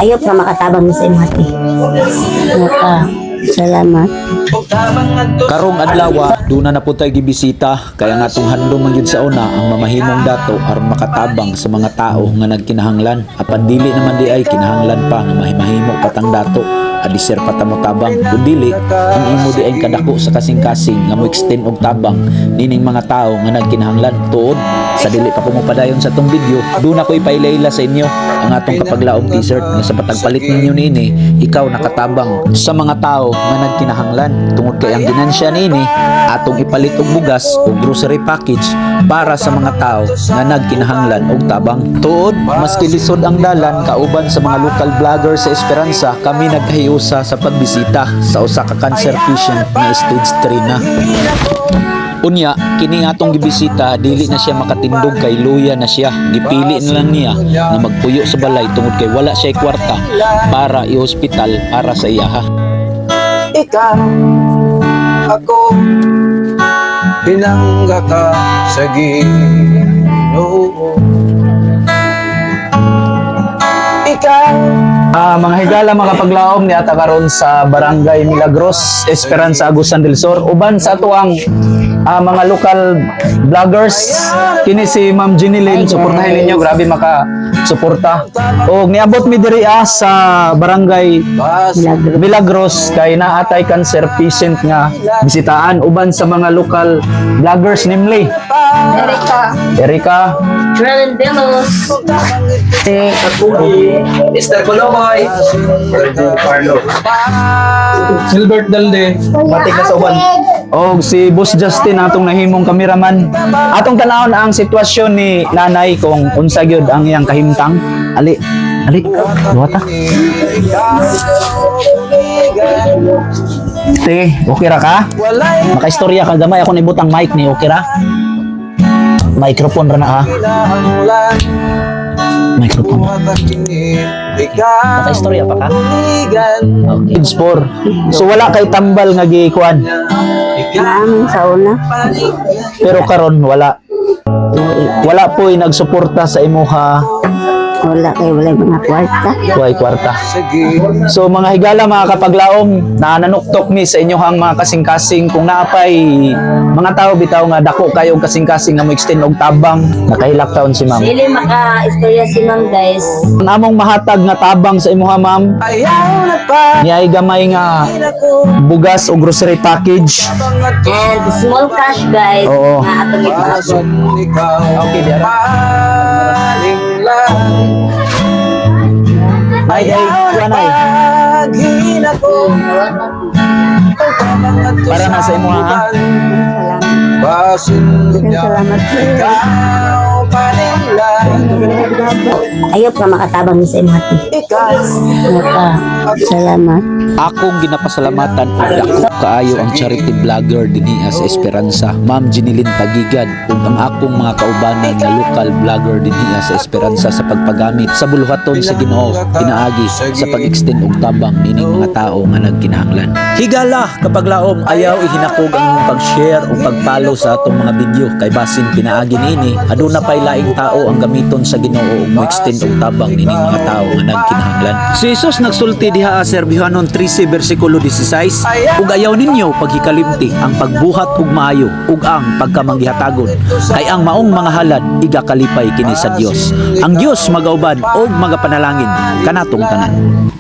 Ayop na makatabang sa imong hati. Naka. Salamat. Karong adlaw duna na po tayo gibisita kaya nga tong handom man gyud sa una ang mamahimong dato aron makatabang sa mga tao nga nagkinahanglan apan dili naman di ay kinahanglan pa nga mahimahimo patang dato adisir patamo tabang kun dili ang imo di ay kadako sa kasing-kasing nga mo extend og tabang nining mga tao nga nagkinahanglan tuod sa dili pa ko mo padayon sa tong video duna ko ipailayla sa inyo ang atong kapaglaom t-shirt nga sa patagpalit ninyo nini ikaw nakatabang sa mga tao nga nagkinahanglan tungod kay ang ginansya nini atong ipalit og bugas o grocery package para sa mga tao nga nagkinahanglan og tabang tuod maski lisod ang dalan kauban sa mga local vlogger sa Esperanza kami nagkahiusa sa pagbisita sa usa ka cancer patient nga stage 3 na. Unya, kini atong gibisita dili na siya makatindog kay luya na siya. Gipili na lang niya na magpuyo sa balay tungod kay wala siya kwarta para i-hospital para sa iyaha. Ikaw, ako, pinangga ka sa Ginoo. Ikaw, mga higala mga paglaom ni ata karon sa Barangay Milagros, Esperanza, Agusan del Sur. Uban sa tuang mga local vloggers, kini si Ma'am Jinilyn, suportahin ninyo, grabe maka-suporta. O niabot mi diri sa Barangay Milagros kay naatay cancer patient nga bisitaan uban sa mga local vloggers namely Erika Delos. Mr. Colomoy, Carlo, Silbert Dalde, matik na sa uban. O si Boss Justin atong nahimong kameraman. Atong tanawon ang sitwasyon ni nanay kung unsa gyud ang iyang kahimtang. Ali, duwata. Te, okay ra ka? Makaistorya ka gamay ako nibutang mic ni okay ra? Microphone ra na ha. Microphone. Makaistorya pa ka? Okay. Kids 4. So wala kay tambal nga gikuan. Namin sa una. Pero karon wala. Wala po'y nagsuporta sa imuha. Wala mga kwarta. Kuhay kwarta. So mga higala mga kapaglaom na nanuktok mi sa inyohang mga kasing-kasing kung naapay mga tao bitaw nga dako kayo kasing-kasing nga mo extend og tabang nakahilak taon si ma'am. Dili maka-istorya si ma'am guys. Ang among mahatag nga tabang sa imuha ma'am. Niay gamay nga bugas o grocery package. And small cash guys. Oo. Na atong ipaabot. Okay, diara. Ay, kuanay. Para na sa imo ha. Salamat. Ayop na makatabang sa imong hati. Naka. Salamat. Akong ginapasalamatan og dako kaayo ang charity vlogger dinhi sa Esperanza, Ma'am Jinilyn Tagigan ug ang akong mga kaubanan nga local vlogger dinhi sa Esperanza sa pagpagamit sa buluhaton sa Ginoo pinaagi sa pag-extend og tabang nining mga tao nga nagkinahanglan. Higala kapag laom ayaw ihinakog ang imong pag-share o pag-follow sa atong mga video kay basin pinaagi niini aduna pay laing tao ang gamiton sa Ginoo ug mo-extend og tabang nining mga tao nga nagkinahanglan. Si Jesus nagsulti diha sa Serbihanon 13 bersikulo 16 ug ayaw ninyo paghikalimti ang pagbuhat ug maayo ug ang pagkamanggihatagon kay ang maong mga halad igakalipay kini sa Dios. Ang Dios magauban og magapanalangin kanatong tanan.